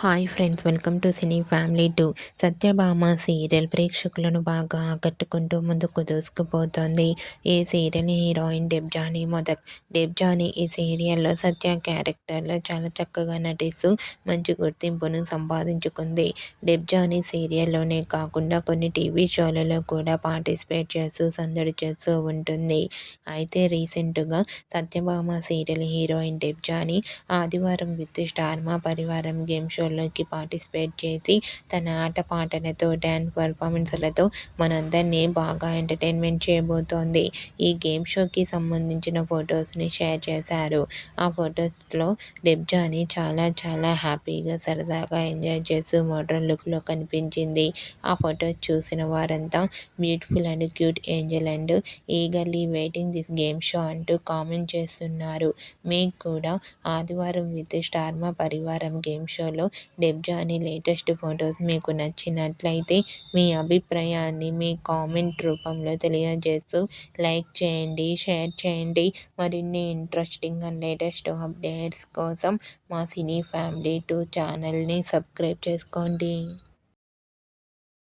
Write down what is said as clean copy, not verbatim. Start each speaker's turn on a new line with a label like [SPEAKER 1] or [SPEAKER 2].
[SPEAKER 1] Hi friends, welcome to cine family 2. Satyabhama serial ప్రేక్షకులను బాగా ఆకట్టుకుంటూ ముందుకు దూసుకుపోతోంది. ఈ సీరియల్ హీరోయిన్ డెబ్జానీ ఈ సీరియల్లో సత్య క్యారెక్టర్లో చాలా చక్కగా నటిస్తూ మంచి గుర్తింపును సంపాదించుకుంది. డెబ్జానీ సీరియల్లోనే కాకుండా కొన్ని టీవీ షోలలో కూడా పార్టిసిపేట్ చేస్తూ సందడి చేస్తూ ఉంటుంది. అయితే రీసెంట్గా సత్యభామ సీరియల్ హీరోయిన్ డెబ్జానీ ఆదివారం విత్ స్టార్ మా పరివారం గేమ్ షోలోకి పార్టిసిపేట్ చేసి తన ఆటపాటలతో డ్యాన్స్ పర్ఫార్మెన్స్లతో మనందరినీ బాగా ఎంటర్టైన్మెంట్ చేయబోతోంది. ఈ గేమ్ షోకి సంబంధించిన ఫొటోస్ని షేర్ చేశారు. ఆ ఫొటోస్లో డెబ్జానీ చాలా హ్యాపీగా సరదాగా ఎంజాయ్ చేస్తూ మోడ్రన్ లుక్లో కనిపించింది. ఆ ఫొటోస్ చూసిన వారంతా beautiful and cute Angel and eagerly waiting this game show అంటూ కామెంట్ చేస్తున్నారు. మీకు కూడా ఆదివారం విత్ స్టార్ మా పరివారం గేమ్ షోలో డెబ్జానీ లేటెస్ట్ ఫొటోస్ మీకు నచ్చినట్లయితే మీ అభిప్రాయాన్ని మీ కామెంట్ రూపంలో తెలియజేస్తూ లైక్ చేయండి, షేర్ చేయండి. మరిన్ని ఇంట్రెస్టింగ్ అండ్ లేటెస్ట్ అప్డేట్స్ కోసం మా సినీ ఫ్యామిలీ 2 ఛానల్ని సబ్స్క్రైబ్ చేసుకోండి.